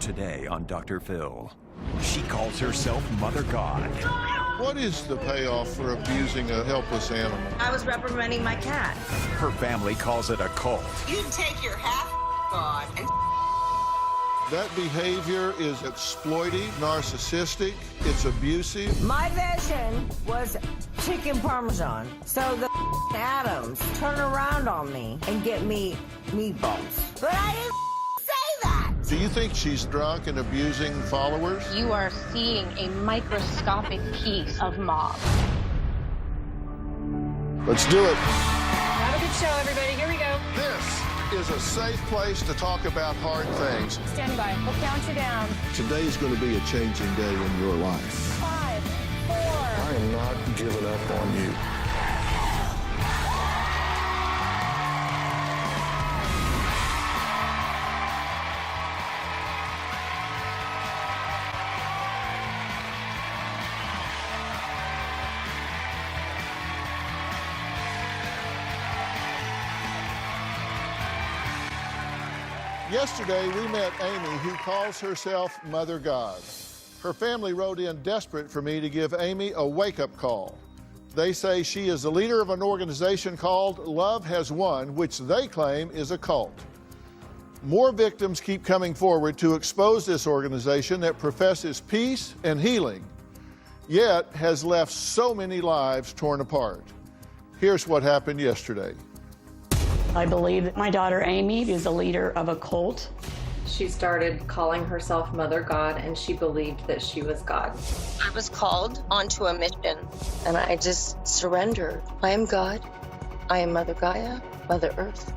Today on Dr. Phil. She calls herself Mother God. What is the payoff for abusing a helpless animal? I was reprimanding my cat. Her family calls it a cult. You take your half God and That behavior is exploitive, narcissistic, it's abusive. My vision was chicken parmesan. So the Adams turn around on me and get me meatballs. But I didn't say that. Do you think she's drunk and abusing followers? You are seeing a microscopic piece of mob. Let's do it. Have a good show, everybody. Here we go. This is a safe place to talk about hard things. Stand by. We'll count you down. Today's going to be a changing day in your life. 5, 4. I am not giving up on you. Yesterday, we met Amy, who calls herself Mother God. Her family wrote in desperate for me to give Amy a wake-up call. They say she is the leader of an organization called Love Has Won, which they claim is a cult. More victims keep coming forward to expose this organization that professes peace and healing, yet has left so many lives torn apart. Here's what happened yesterday. I believe my daughter Amy is the leader of a cult. She started calling herself Mother God, and she believed that she was God. I was called onto a mission, and I just surrendered. I am God. I am Mother Gaia, Mother Earth,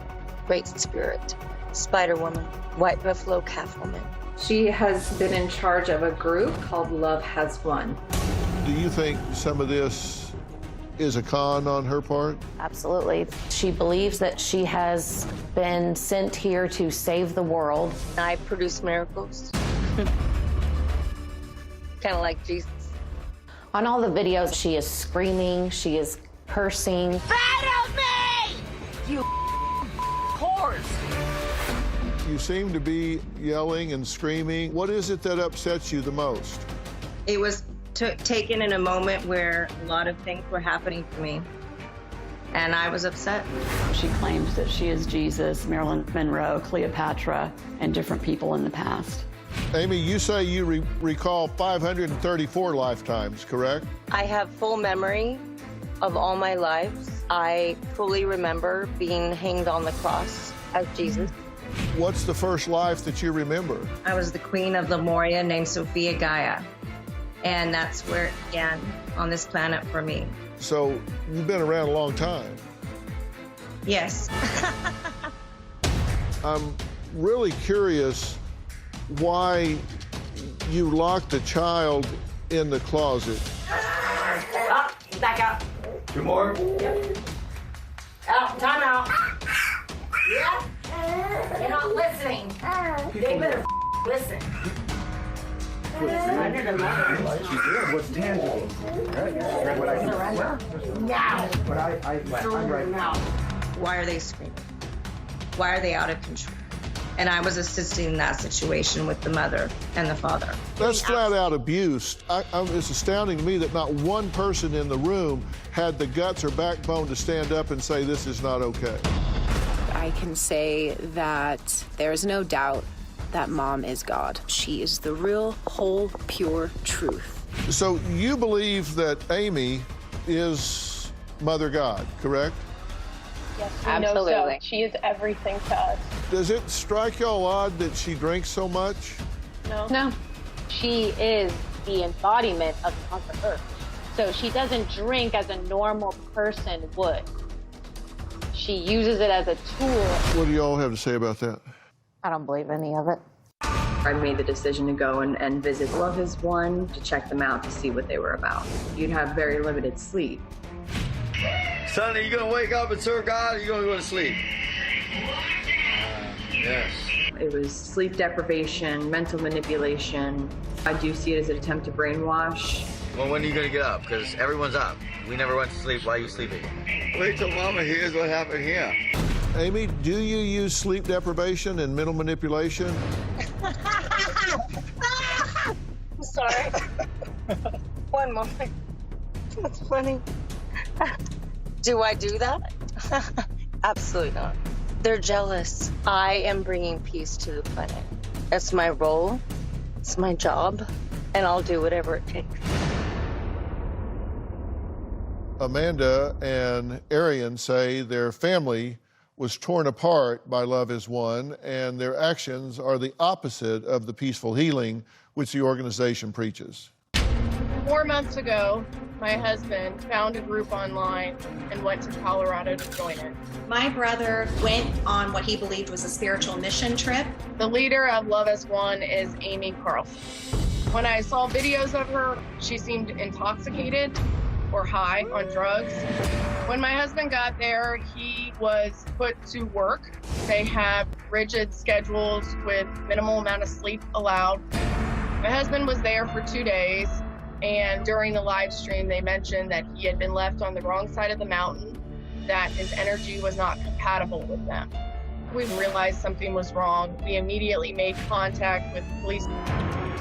Great Spirit, Spider Woman, White Buffalo Calf Woman. She has been in charge of a group called Love Has Won. Do you think some of this is a con on her part? Absolutely. She believes that she has been sent here to save the world. I produce miracles. Kind of like Jesus. On all the videos, she is screaming, she is cursing. Battle me! You whores! You seem to be yelling and screaming. What is it that upsets you the most? It was taken in a moment where a lot of things were happening to me, and I was upset. She claims that she is Jesus, Marilyn Monroe, Cleopatra, and different people in the past. Amy, you say you recall 534 lifetimes, correct? I have full memory of all my lives. I fully remember being hanged on the cross as Jesus. What's the first life that you remember? I was the queen of Lemuria named Sophia Gaia. And that's where it began on this planet for me. So you've been around a long time. Yes. I'm really curious why you locked a child in the closet. Up, back up. 2 more? Yep. Out, time out. Yep. You're not listening. They better listen. Surrender to Mother. She did. What's tangible? Right? What I can Surrender now. But I'm Surrender right. now. Why are they screaming? Why are they out of control? And I was assisting in that situation with the mother and the father. That's flat out abuse. It's astounding to me that not one person in the room had the guts or backbone to stand up and say this is not okay. I can say that there is no doubt that Mom is God. She is the real, whole, pure truth. So you believe that Amy is Mother God, correct? Yes, Absolutely. know so. She is everything to us. Does it strike y'all odd that she drinks so much? No. She is the embodiment of Mother Earth. So she doesn't drink as a normal person would. She uses it as a tool. What do y'all have to say about that? I don't believe any of it. I made the decision to go and visit Love Has Won to check them out to see what they were about. You'd have very limited sleep. Son, are you going to wake up and serve God, or are you going to go to sleep? Yes. It was sleep deprivation, mental manipulation. I do see it as an attempt to brainwash. Well, when are you going to get up? Because everyone's up. We never went to sleep. Why are you sleeping? Wait till Mama hears what happened here. Amy, do you use sleep deprivation and mental manipulation? I'm like, that's funny. Do I do that? Absolutely not. They're jealous. I am bringing peace to the planet. That's my role. It's my job. And I'll do whatever it takes. Amanda and Arian say their family was torn apart by Love is One, and their actions are the opposite of the peaceful healing which the organization preaches. 4 months ago, my husband found a group online and went to Colorado to join it. My brother went on what he believed was a spiritual mission trip. The leader of Love is One is Amy Carlson. When I saw videos of her, she seemed intoxicated or high on drugs. When my husband got there, he was put to work. They have rigid schedules with minimal amount of sleep allowed. My husband was there for 2 days, and during the live stream, they mentioned that he had been left on the wrong side of the mountain, that his energy was not compatible with them. We realized something was wrong. We immediately made contact with police.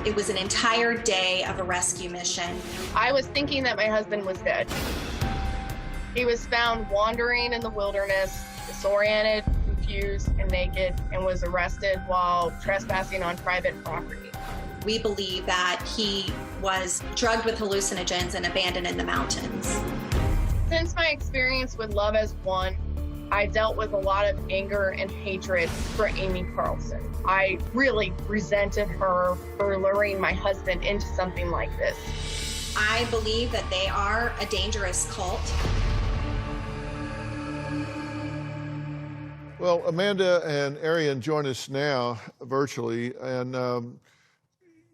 It was an entire day of a rescue mission. I was thinking that my husband was dead. He was found wandering in the wilderness, disoriented, confused, and naked, and was arrested while trespassing on private property. We believe that he was drugged with hallucinogens and abandoned in the mountains. Since my experience with Love as One, I dealt with a lot of anger and hatred for Amy Carlson. I really resented her for luring my husband into something like this. I believe that they are a dangerous cult. Well, Amanda and Arian join us now virtually, and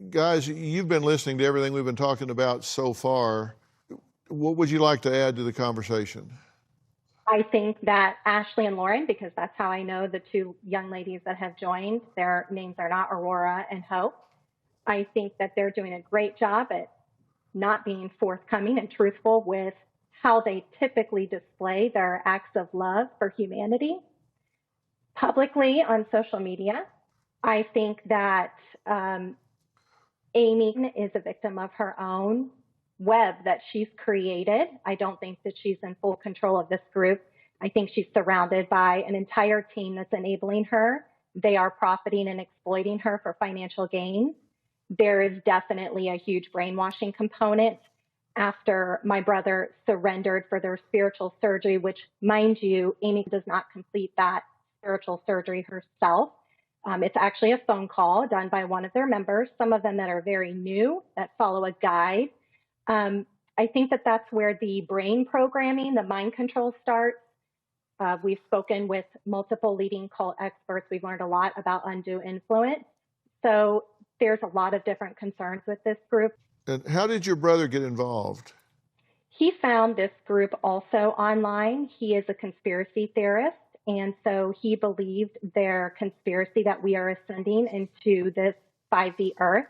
guys, you've been listening to everything we've been talking about so far. What would you like to add to the conversation? I think that Ashley and Lauren, because that's how I know the two young ladies that have joined, their names are not Aurora and Hope. I think that they're doing a great job at not being forthcoming and truthful with how they typically display their acts of love for humanity publicly on social media. I think that Amy is a victim of her own web that she's created. I don't think that she's in full control of this group. I think she's surrounded by an entire team that's enabling her. They are profiting and exploiting her for financial gain. There is definitely a huge brainwashing component. After my brother surrendered for their spiritual surgery, which, mind you, Amy does not complete that spiritual surgery herself. It's actually a phone call done by one of their members, some of them that are very new, that follow a guide. I think that that's where the brain programming, the mind control starts. We've spoken with multiple leading cult experts. We've learned a lot about undue influence. So there's a lot of different concerns with this group. And how did your brother get involved? He found this group also online. He is a conspiracy theorist. And so he believed their conspiracy that we are ascending into this 5D Earth.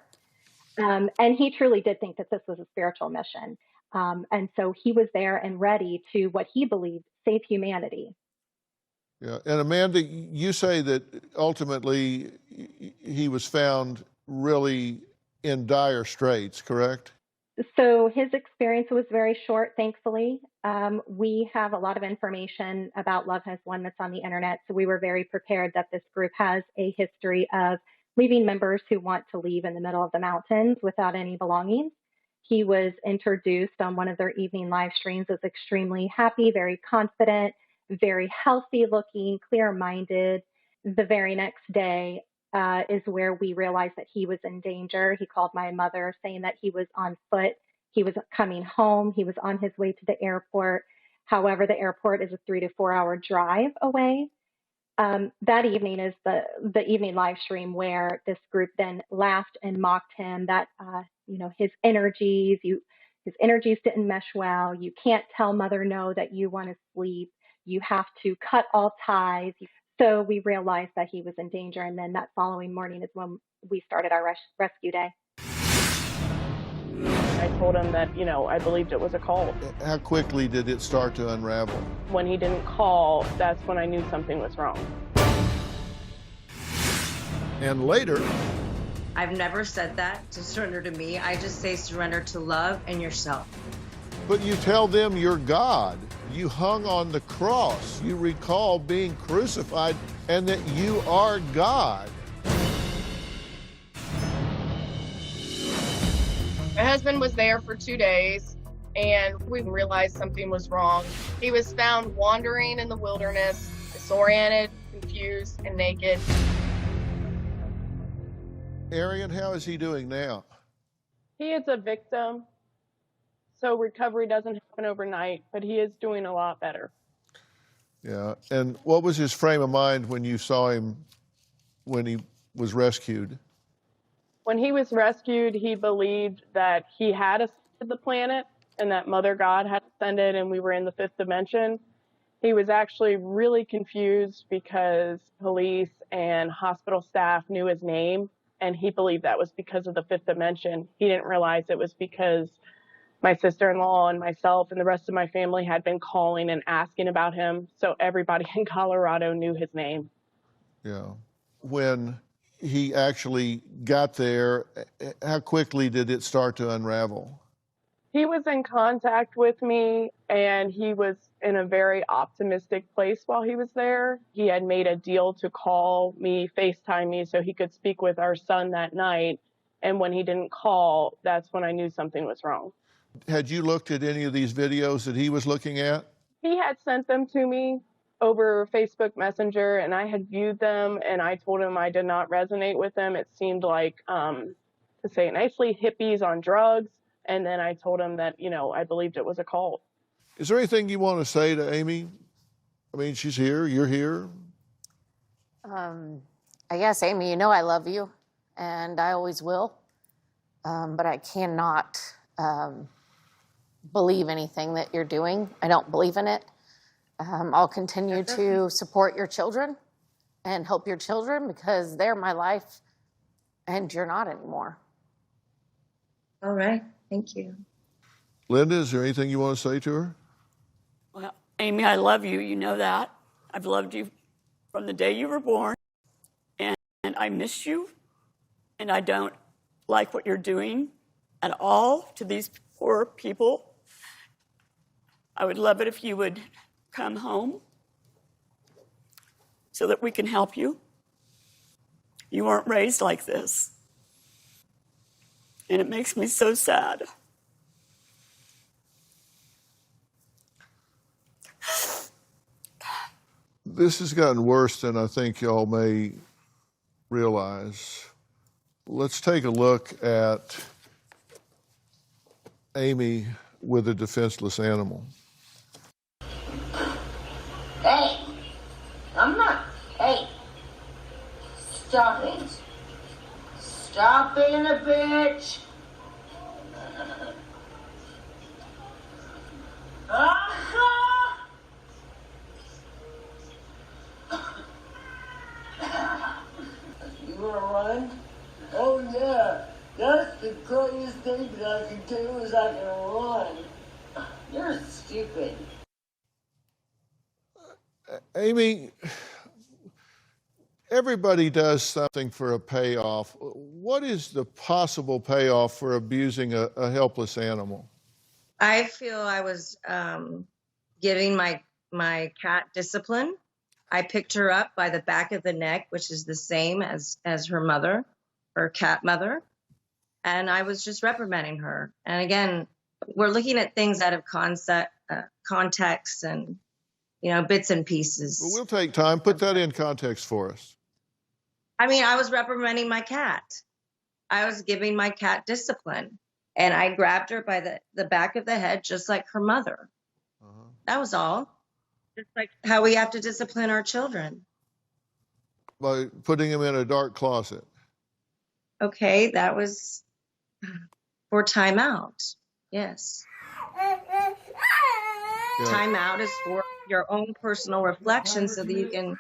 And he truly did think that this was a spiritual mission. And so he was there and ready to, what he believed, save humanity. Yeah. And Amanda, you say that ultimately he was found really in dire straits, correct? So his experience was very short, thankfully. We have a lot of information about Love Has Won that's on the internet. So we were very prepared that this group has a history of leaving members who want to leave in the middle of the mountains without any belongings. He was introduced on one of their evening live streams as extremely happy, very confident, very healthy looking, clear-minded. The very next day is where we realized that he was in danger. He called my mother saying that he was on foot. He was coming home. He was on his way to the airport. However, the airport is a 3 to 4 hour drive away. That evening is the evening live stream where this group then laughed and mocked him that, his energies didn't mesh well. You can't tell mother no that you want to sleep. You have to cut all ties. So we realized that he was in danger. And then that following morning is when we started our rescue day. I told him that, I believed it was a cult. How quickly did it start to unravel? When he didn't call, that's when I knew something was wrong. And later, I've never said that, to surrender to me. I just say surrender to love and yourself. But you tell them you're God. You hung on the cross. You recall being crucified and that you are God. My husband was there for 2 days, and we realized something was wrong. He was found wandering in the wilderness, disoriented, confused, and naked. Arian, how is he doing now? He is a victim, so recovery doesn't happen overnight, but he is doing a lot better. Yeah, and what was his frame of mind when you saw him when he was rescued? When he was rescued, he believed that he had ascended the planet and that Mother God had ascended and we were in the fifth dimension. He was actually really confused because police and hospital staff knew his name, and he believed that was because of the fifth dimension. He didn't realize it was because my sister-in-law and myself and the rest of my family had been calling and asking about him, so everybody in Colorado knew his name. Yeah. When he actually got there, how quickly did it start to unravel? He was in contact with me, and he was in a very optimistic place while he was there. He had made a deal to call me, FaceTime me, so he could speak with our son that night. And when he didn't call, that's when I knew something was wrong. Had you looked at any of these videos that he was looking at? He had sent them to me over Facebook Messenger, and I had viewed them, and I told him I did not resonate with them. It seemed like, to say it nicely, hippies on drugs. And then I told him that, I believed it was a cult. Is there anything you want to say to Amy? I mean, she's here, you're here. I guess, Amy, I love you, and I always will. But I cannot believe anything that you're doing. I don't believe in it. I'll continue to support your children and help your children because they're my life, and you're not anymore. All right. Thank you. Linda, is there anything you want to say to her? Well, Amy, I love you. You know that. I've loved you from the day you were born, and I miss you, and I don't like what you're doing at all to these poor people. I would love it if you would come home so that we can help you. You weren't raised like this. And it makes me so sad. This has gotten worse than I think y'all may realize. Let's take a look at Amy with a defenseless animal. Hey, I'm not. Hey, stop it. Stop being a bitch. You wanna run? Oh yeah, that's the greatest thing that I can do is I can run. You're stupid. Amy, everybody does something for a payoff. What is the possible payoff for abusing a helpless animal? I feel I was giving my cat discipline. I picked her up by the back of the neck, which is the same as her mother, her cat mother. And I was just reprimanding her. And again, we're looking at things out of context and, bits and pieces. Well, we'll take time. Put that in context for us. I mean, I was reprimanding my cat. I was giving my cat discipline. And I grabbed her by the back of the head, just like her mother. That was all. Just like how we have to discipline our children. By putting them in a dark closet. Okay, that was for timeout. Yes. Yeah. Timeout is for your own personal reflection so that you can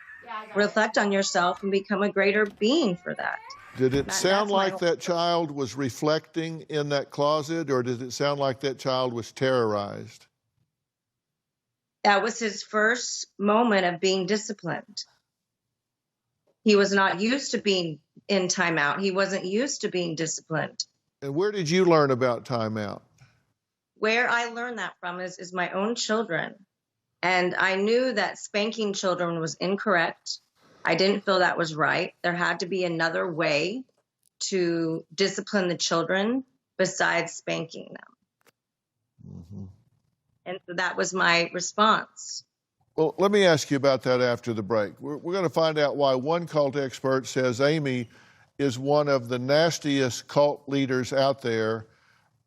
reflect on yourself and become a greater being for that. Did it sound like that child was reflecting in that closet, or did it sound like that child was terrorized? That was his first moment of being disciplined. He was not used to being in timeout. He wasn't used to being disciplined. And where did you learn about timeout? Where I learned that from is my own children. And I knew that spanking children was incorrect. I didn't feel that was right. There had to be another way to discipline the children besides spanking them. Mm-hmm. And so that was my response. Well, let me ask you about that after the break. We're going to find out why one cult expert says Amy is one of the nastiest cult leaders out there,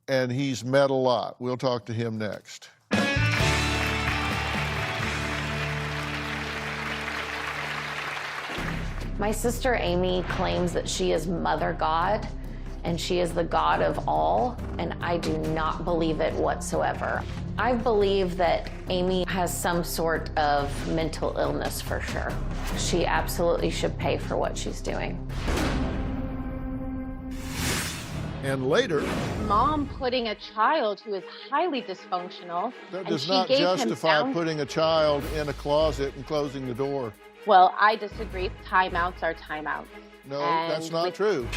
and he's met a lot. We'll talk to him next. My sister Amy claims that she is Mother God, and she is the God of all, and I do not believe it whatsoever. I believe that Amy has some sort of mental illness for sure. She absolutely should pay for what she's doing. And later, Mom putting a child who is highly dysfunctional. that and does she not gave him justify bound- putting a child in a closet and closing the door. Well, I disagree. Timeouts are timeouts. No, And that's not with- true.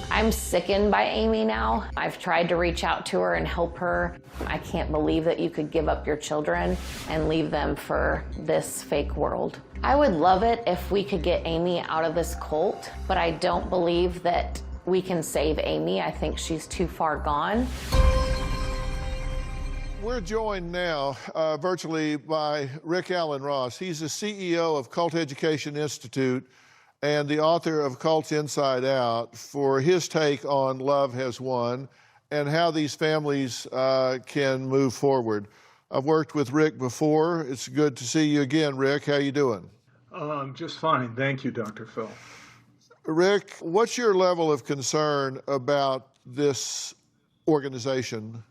I'm sickened by Amy now. I've tried to reach out to her and help her. I can't believe that you could give up your children and leave them for this fake world. I would love it if we could get Amy out of this cult, but I don't believe that we can save Amy. I think she's too far gone. We're joined now virtually by Rick Allen Ross. He's the CEO of Cult Education Institute and the author of Cults Inside Out, for his take on Love Has Won and how these families can move forward. I've worked with Rick before. It's good to see you again, Rick. How you doing? Just fine. Thank you, Dr. Phil. Rick, what's your level of concern about this organization?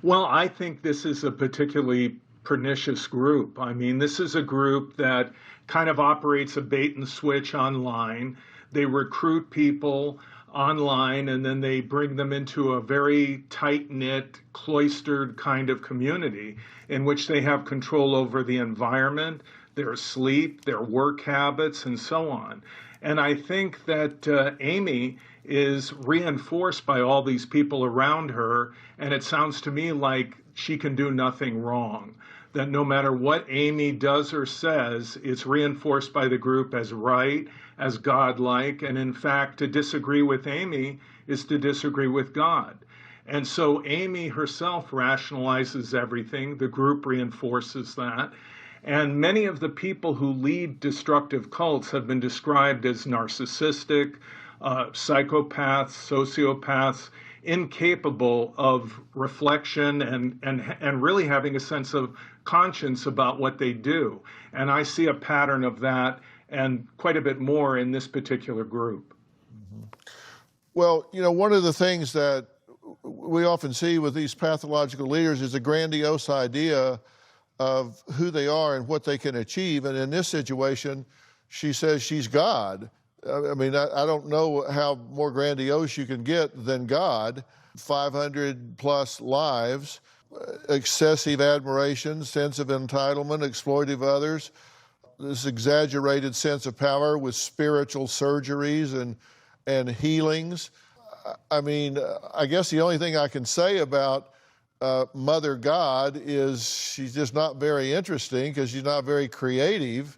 Well, I think this is a particularly pernicious group. I mean, this is a group that kind of operates a bait and switch online. They recruit people online and then they bring them into a very tight-knit, cloistered kind of community in which they have control over the environment, their sleep, their work habits, and so on. And I think that Amy is reinforced by all these people around her, and it sounds to me like she can do nothing wrong. That no matter what Amy does or says, it's reinforced by the group as right, as godlike, and in fact, to disagree with Amy is to disagree with God. And so Amy herself rationalizes everything. The group reinforces that. And many of the people who lead destructive cults have been described as narcissistic, psychopaths, sociopaths, incapable of reflection and really having a sense of conscience about what they do. And I see a pattern of that and quite a bit more in this particular group. Well, you know, one of the things that we often see with these pathological leaders is a grandiose idea of who they are and what they can achieve. And in this situation, she says she's God. I mean, I don't know how more grandiose you can get than God. 500 plus lives, excessive admiration, sense of entitlement, exploitive others, this exaggerated sense of power with spiritual surgeries and healings. I mean, I guess the only thing I can say about Mother God is she's just not very interesting because she's not very creative.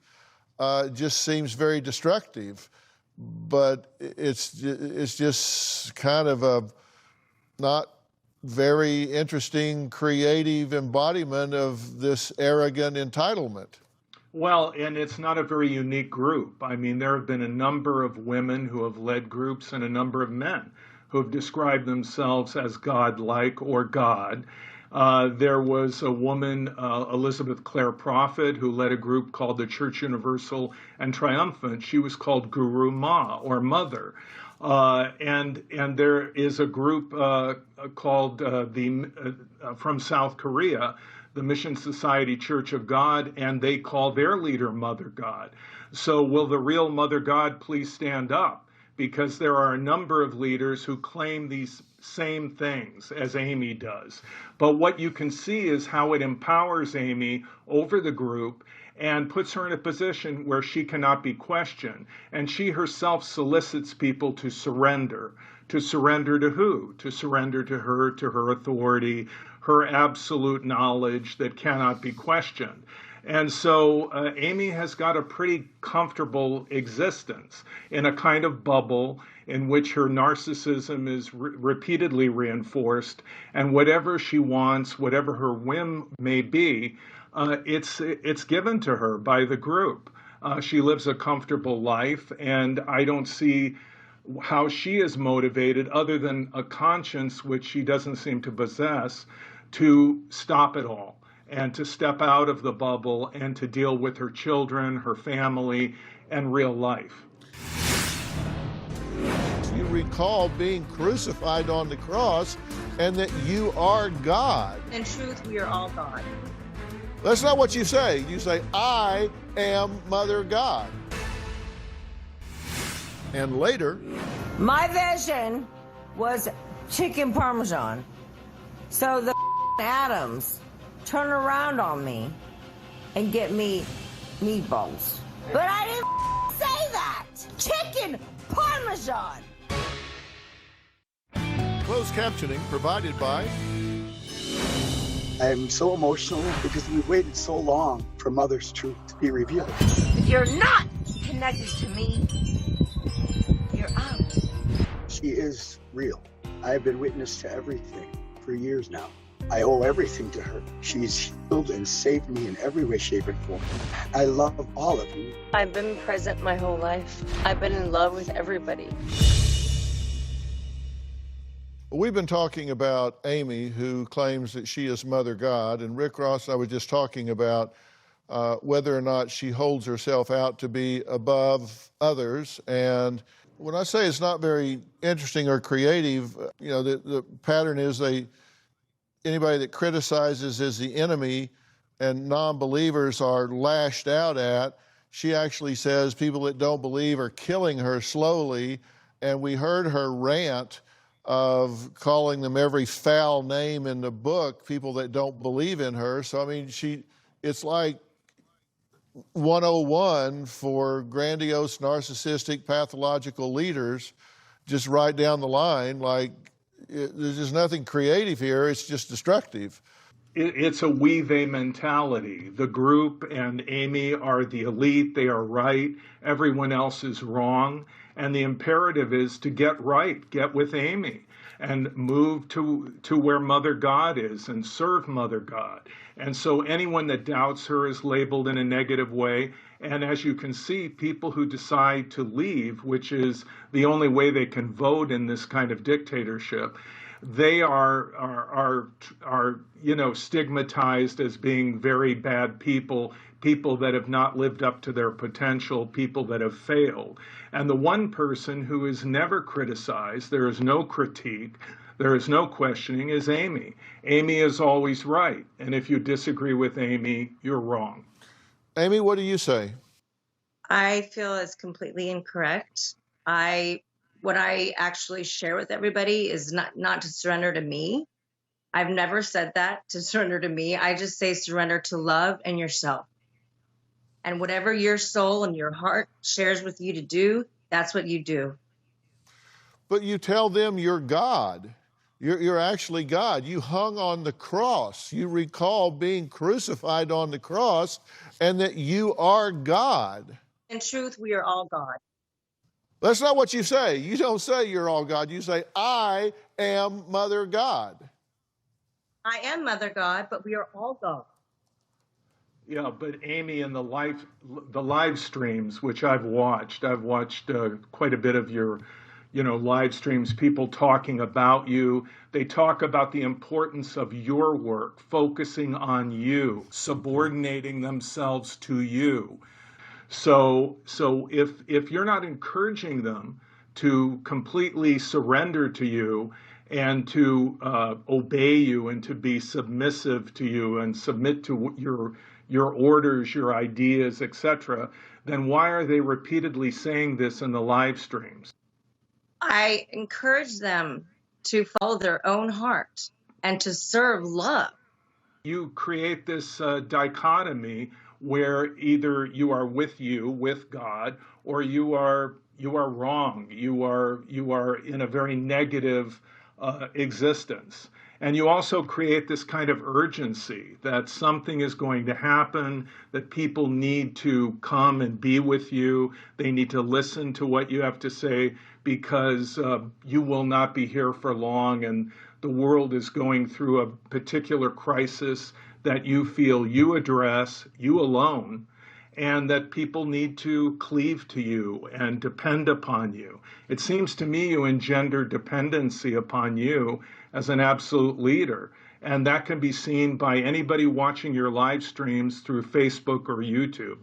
It just seems very destructive. But it's just kind of a not very interesting, creative embodiment of this arrogant entitlement. Well, and it's not a very unique group. I mean, there have been a number of women who have led groups and a number of men who have described themselves as godlike or God. There was a woman, Elizabeth Clare Prophet, who led a group called the Church Universal and Triumphant. She was called Guru Ma, or Mother. And there is a group called from South Korea, the Mission Society Church of God, and they call their leader Mother God. So will the real Mother God please stand up? Because there are a number of leaders who claim these same things as Amy does. But what you can see is how it empowers Amy over the group and puts her in a position where she cannot be questioned. And she herself solicits people to surrender. To surrender to who? To surrender to her authority, her absolute knowledge that cannot be questioned. And so Amy has got a pretty comfortable existence in a kind of bubble in which her narcissism is repeatedly reinforced, and whatever she wants, whatever her whim may be, it's given to her by the group. She lives a comfortable life, and I don't see how she is motivated, other than a conscience which she doesn't seem to possess, to stop it all and to step out of the bubble and to deal with her children, her family, and real life. You recall being crucified on the cross and that you are God. In truth, we are all God. That's not what you say. You say, I am Mother God. And later, my vision was chicken parmesan. So the atoms turn around on me and get me meatballs. But I didn't say that. Chicken parmesan. Closed captioning provided by... I'm so emotional because we waited so long for Mother's truth to be revealed. If you're not connected to me, you're out. She is real. I have been witness to everything for years now. I owe everything to her. She's healed and saved me in every way, shape, and form. I love all of you. I've been present my whole life. I've been in love with everybody. We've been talking about Amy, who claims that she is Mother God, and Rick Ross and I were just talking about whether or not she holds herself out to be above others. And when I say it's not very interesting or creative, you know, the pattern is anybody that criticizes is the enemy and non-believers are lashed out at. She actually says people that don't believe are killing her slowly, and we heard her rant of calling them every foul name in the book, people that don't believe in her. So, I mean, it's like 101 for grandiose, narcissistic, pathological leaders, just right down the line. Like, there's just nothing creative here. It's just destructive. It's a we-they mentality. The group and Amy are the elite. They are right. Everyone else is wrong. And the imperative is to get right, get with Amy, and move to where Mother God is and serve Mother God. And so anyone that doubts her is labeled in a negative way. And as you can see, people who decide to leave, which is the only way they can vote in this kind of dictatorship, they are stigmatized as being very bad people, people that have not lived up to their potential, people that have failed. And the one person who is never criticized, there is no critique, there is no questioning, is Amy. Amy is always right. And if you disagree with Amy, you're wrong. Amy, what do you say? I feel it's completely incorrect. What I actually share with everybody is not to surrender to me. I've never said that, to surrender to me. I just say surrender to love and yourself. And whatever your soul and your heart shares with you to do, that's what you do. But you tell them you're God. You're actually God. You hung on the cross. You recall being crucified on the cross and that you are God. In truth, we are all God. That's not what you say. You don't say you're all God. You say, I am Mother God. I am Mother God, but we are all God. Yeah, but Amy, in the live streams, which I've watched quite a bit of your, live streams, people talking about you. They talk about the importance of your work, focusing on you, subordinating themselves to you. So if you're not encouraging them to completely surrender to you and to obey you and to be submissive to you and submit to your orders, your ideas, etc., then why are they repeatedly saying this in the live streams? I encourage them to follow their own heart and to serve love. You create this dichotomy where either you are with God, or you are wrong. You are in a very negative existence. And you also create this kind of urgency that something is going to happen, that people need to come and be with you. They need to listen to what you have to say, because you will not be here for long, and the world is going through a particular crisis that you feel you address, you alone, and that people need to cleave to you and depend upon you. It seems to me you engender dependency upon you as an absolute leader. And that can be seen by anybody watching your live streams through Facebook or YouTube.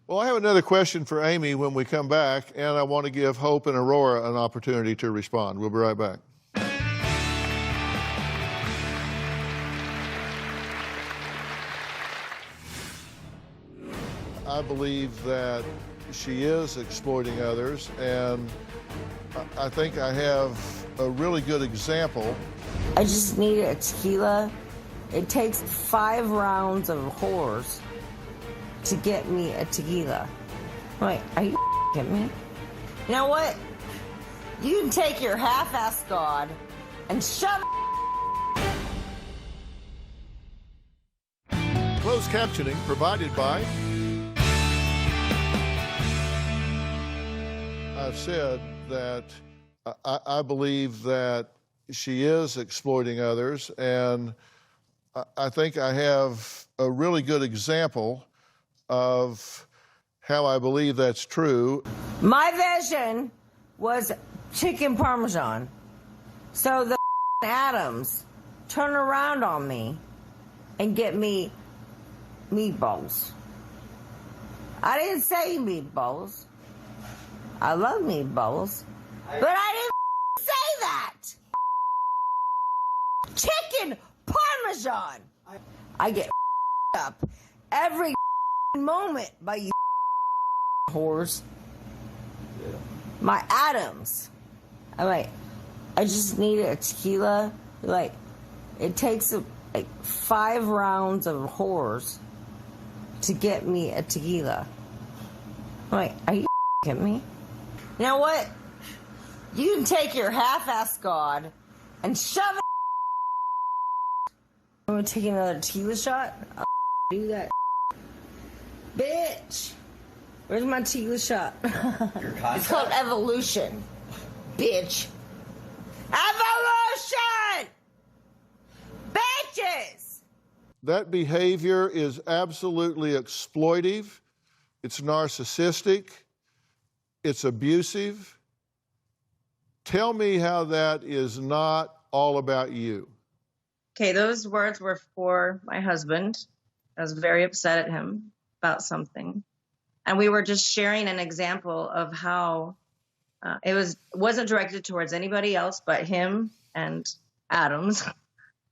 Well, I have another question for Amy when we come back, and I want to give Hope and Aurora an opportunity to respond. We'll be right back. I believe that she is exploiting others, and I think I have a really good example. I just need a tequila. It takes 5 rounds of whores to get me a tequila. Wait, are you kidding me? You know what? You can take your half-ass God and shove it. Closed captioning provided by... I've said that I believe that she is exploiting others, and I think I have a really good example of how I believe that's true. My vision was chicken parmesan. So the atoms turn around on me and get me meatballs. I didn't say meatballs. I love meatballs, but I didn't say that. Chicken parmesan. I get up every moment by you whores. My atoms. I just need a tequila. It takes 5 rounds of whores to get me a tequila. Are you kidding me? You know what? You can take your half-ass God and shove it. I'm gonna take another tequila shot. I'll do that. Bitch! Where's my tequila shot? It's called evolution. Bitch. Evolution! Bitches! That behavior is absolutely exploitive. It's narcissistic. It's abusive. Tell me how that is not all about you. Okay, those words were for my husband. I was very upset at him about something. And we were just sharing an example of how it wasn't directed towards anybody else but him and Adams.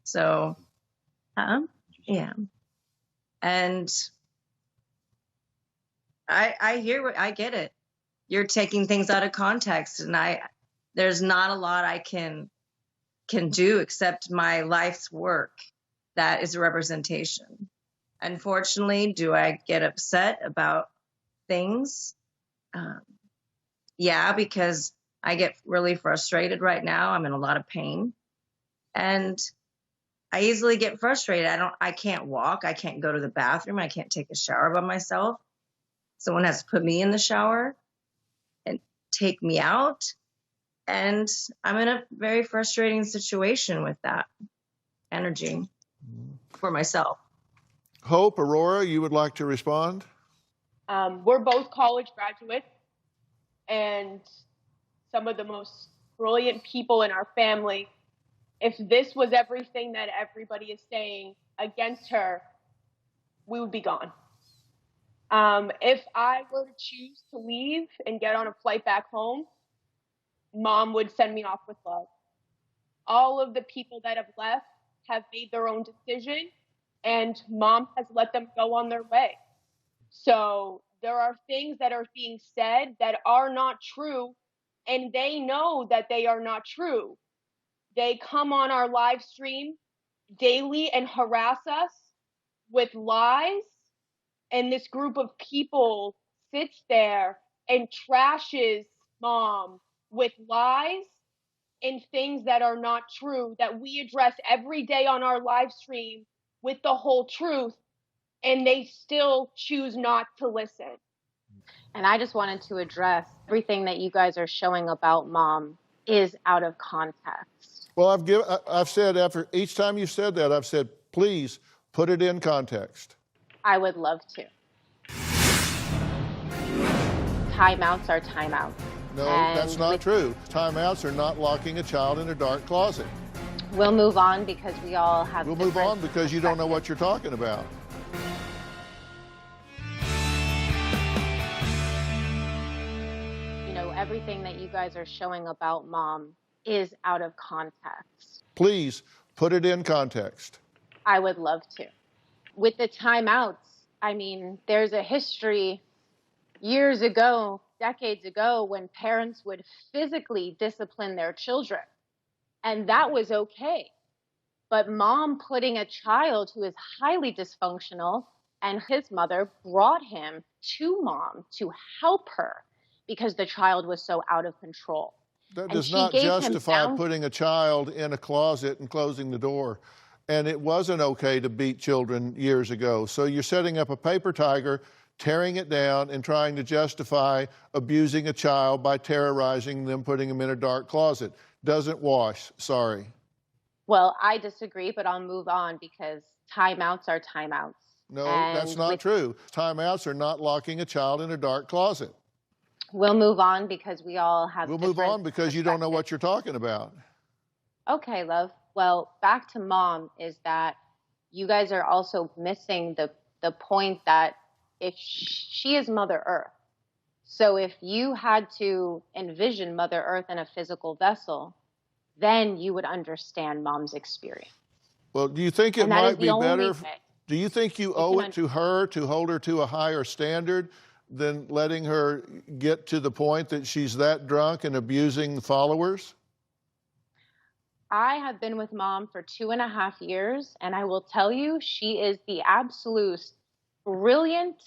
So, yeah. And I get it. You're taking things out of context, and there's not a lot I can do except my life's work. That is a representation. Unfortunately, do I get upset about things? Yeah, because I get really frustrated right now. I'm in a lot of pain, and I easily get frustrated. I can't walk. I can't go to the bathroom. I can't take a shower by myself. Someone has to put me in the shower and take me out. And I'm in a very frustrating situation with that energy for myself. Hope, Aurora, you would like to respond? We're both college graduates, and some of the most brilliant people in our family. If this was everything that everybody is saying against her, we would be gone. If I were to choose to leave and get on a flight back home, Mom would send me off with love. All of the people that have left have made their own decision, and Mom has let them go on their way. So there are things that are being said that are not true, and they know that they are not true. They come on our live stream daily and harass us with lies And this group of people sits there and trashes mom with lies and things that are not true, that we address every day on our live stream with the whole truth, and they still choose not to listen. And I just wanted to address everything that you guys are showing about mom is out of context. Well, I've said after each time you've said that, I've said, please put it in context. I would love to. Timeouts are timeouts. No, And that's not true. Timeouts are not locking a child in a dark closet. We'll move on because we all have. We'll move on because you don't know what you're talking about. You know, everything that you guys are showing about mom is out of context. Please put it in context. I would love to. With the timeouts, I mean, there's a history years ago, decades ago, when parents would physically discipline their children. And that was okay. But mom putting a child who is highly dysfunctional, and his mother brought him to mom to help her because the child was so out of control. That does not justify putting a child in a closet and closing the door. And it wasn't okay to beat children years ago. So you're setting up a paper tiger, tearing it down, and trying to justify abusing a child by terrorizing them, putting them in a dark closet. Doesn't wash. Sorry. Well, I disagree, but I'll move on because timeouts are timeouts. No, that's not true. Timeouts are not locking a child in a dark closet. We'll move on because we all have. We'll move on because you don't know what you're talking about. Okay, love. Well, back to mom is that you guys are also missing the point that if she is Mother Earth. So if you had to envision Mother Earth in a physical vessel, then you would understand mom's experience. Well, do you think it might be better? Do you think you owe it to her to hold her to a higher standard than letting her get to the point that she's that drunk and abusing followers? I have been with mom for 2.5 years, and I will tell you, she is the absolute brilliant,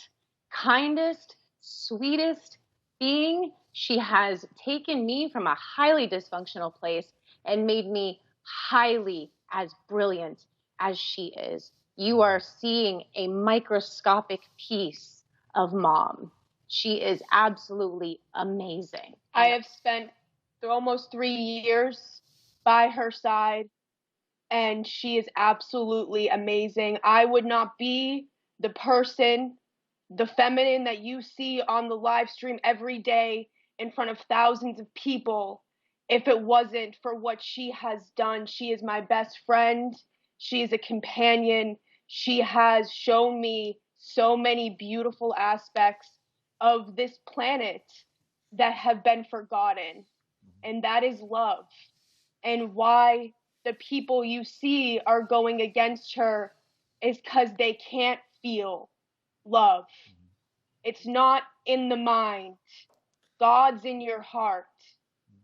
kindest, sweetest being. She has taken me from a highly dysfunctional place and made me highly as brilliant as she is. You are seeing a microscopic piece of mom. She is absolutely amazing. I have spent almost 3 years by her side, and she is absolutely amazing. I would not be the person, the feminine that you see on the live stream every day in front of thousands of people if it wasn't for what she has done. She is my best friend. She is a companion. She has shown me so many beautiful aspects of this planet that have been forgotten, and that is love. And why the people you see are going against her is because they can't feel love. It's not in the mind. God's in your heart.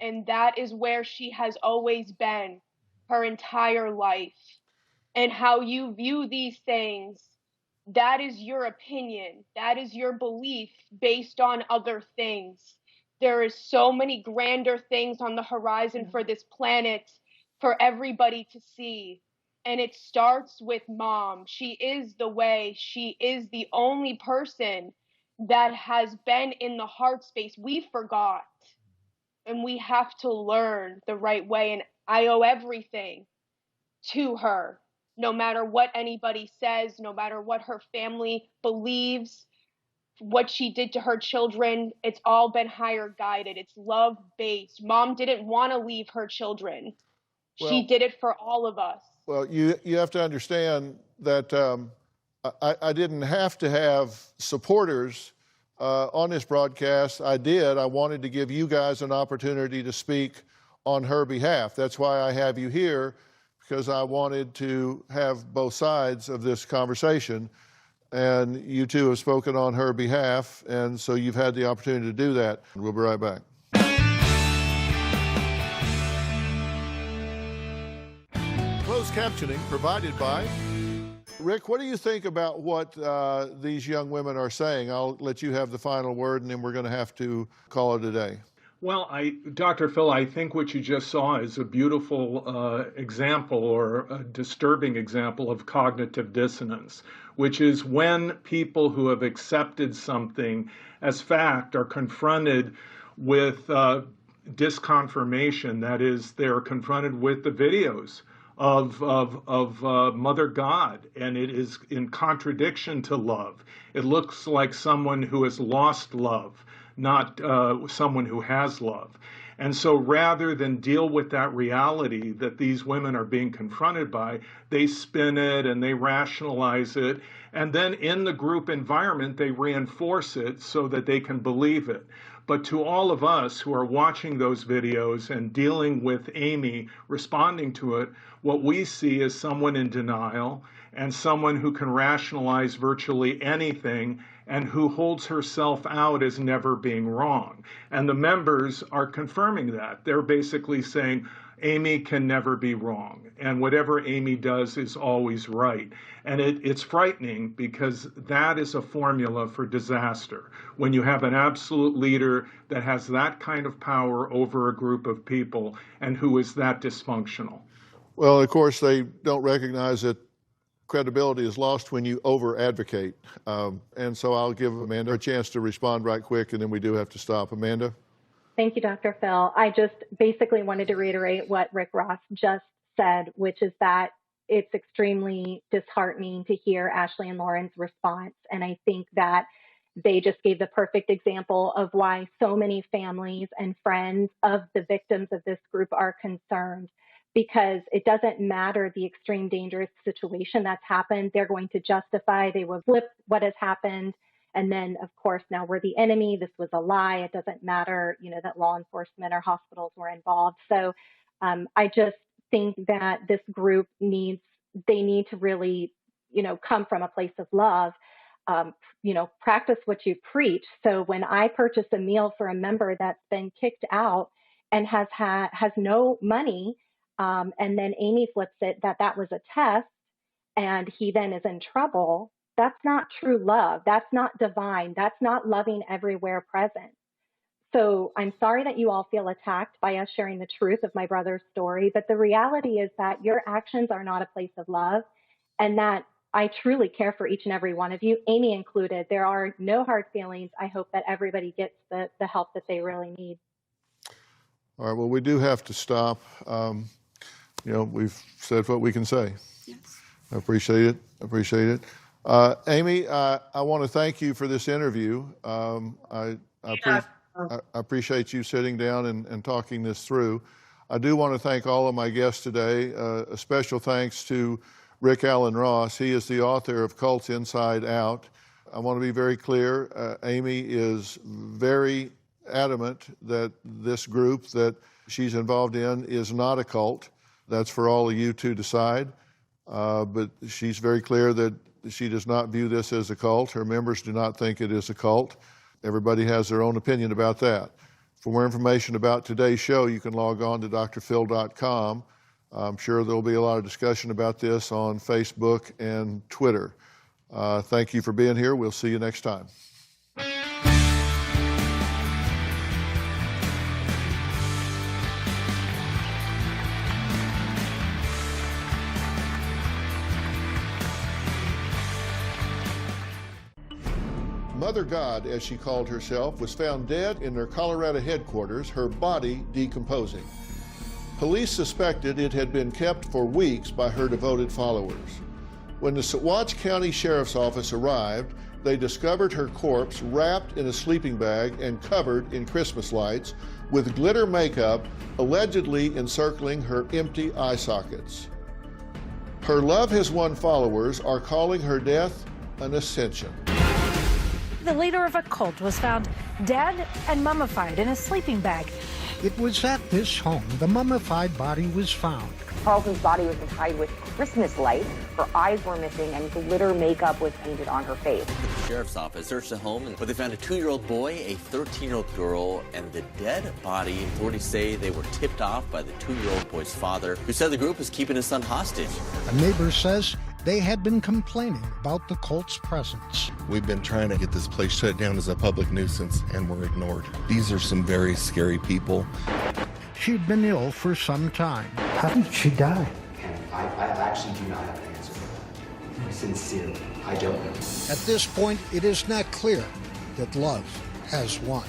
And that is where she has always been her entire life. And how you view these things, that is your opinion. That is your belief based on other things. There is so many grander things on the horizon for this planet for everybody to see. And it starts with mom. She is the way. She is the only person that has been in the heart space. We forgot. And we have to learn the right way. And I owe everything to her. No matter what anybody says, no matter what her family believes, what she did to her children, it's all been higher guided. It's love based. Mom didn't want to leave her children. She did it for all of us. Well, you have to understand that I didn't have to have supporters on this broadcast. I did. I wanted to give you guys an opportunity to speak on her behalf. That's why I have you here, because I wanted to have both sides of this conversation. And you two have spoken on her behalf, and so you've had the opportunity to do that. We'll be right back. Closed captioning provided by Rick, what do you think about what these young women are saying? I'll let you have the final word, and then we're going to have to call it a day. Well, Dr. Phil, I think what you just saw is a beautiful example, or a disturbing example, of cognitive dissonance, which is when people who have accepted something as fact are confronted with disconfirmation. That is, they're confronted with the videos of Mother God, and it is in contradiction to love. It looks like someone who has lost love, not someone who has love. And so rather than deal with that reality that these women are being confronted by, they spin it and they rationalize it. And then in the group environment, they reinforce it so that they can believe it. But to all of us who are watching those videos and dealing with Amy responding to it, what we see is someone in denial and someone who can rationalize virtually anything and who holds herself out as never being wrong. And the members are confirming that. They're basically saying, Amy can never be wrong, and whatever Amy does is always right. And it's frightening, because that is a formula for disaster. When you have an absolute leader that has that kind of power over a group of people and who is that dysfunctional. Well, of course, they don't recognize that credibility is lost when you over-advocate. And so I'll give Amanda a chance to respond right quick, and then we do have to stop. Amanda? Thank you, Dr. Phil. I just basically wanted to reiterate what Rick Ross just said, which is that it's extremely disheartening to hear Ashley and Lauren's response. And I think that they just gave the perfect example of why so many families and friends of the victims of this group are concerned, because it doesn't matter the extreme dangerous situation that's happened. They're going to justify, they will flip what has happened. And then, of course, now we're the enemy. This was a lie. It doesn't matter, that law enforcement or hospitals were involved. So I just think that this group need to really, come from a place of love, practice what you preach. So when I purchase a meal for a member that's been kicked out and has no money, and then Amy flips it that was a test, and he then is in trouble, that's not true love. That's not divine. That's not loving everywhere present. So I'm sorry that you all feel attacked by us sharing the truth of my brother's story, but the reality is that your actions are not a place of love, and that I truly care for each and every one of you, Amy included. There are no hard feelings. I hope that everybody gets the help that they really need. All right, well, we do have to stop. We've said what we can say. Yes. I appreciate it. Amy, I want to thank you for this interview. I appreciate you sitting down and talking this through. I do want to thank all of my guests today. A special thanks to Rick Allen Ross. He is the author of Cults Inside Out. I want to be very clear. Amy is very adamant that this group that she's involved in is not a cult. That's for all of you to decide. But she's very clear that she does not view this as a cult. Her members do not think it is a cult. Everybody has their own opinion about that. For more information about today's show, you can log on to drphil.com. I'm sure there'll be a lot of discussion about this on Facebook and Twitter. Thank you for being here. We'll see you next time. Mother God, as she called herself, was found dead in their Colorado headquarters, her body decomposing. Police suspected it had been kept for weeks by her devoted followers. When the Saguache County Sheriff's Office arrived, they discovered her corpse wrapped in a sleeping bag and covered in Christmas lights, with glitter makeup allegedly encircling her empty eye sockets. Her Love Has Won followers are calling her death an ascension. The leader of a cult was found dead and mummified in a sleeping bag. It was at this home the mummified body was found. Carlson's body was tied with Christmas lights. Her eyes were missing and glitter makeup was painted on her face. The sheriff's office searched the home, but they found a 2-year-old boy, a 13-year-old girl, and the dead body. Authorities say they were tipped off by the 2-year-old boy's father, who said the group was keeping his son hostage. A neighbor says they had been complaining about the cult's presence. We've been trying to get this place shut down as a public nuisance, and we're ignored. These are some very scary people. She'd been ill for some time. How did she die? I actually do not have an answer for that. Sincerely, I don't know. At this point, it is not clear that love has won.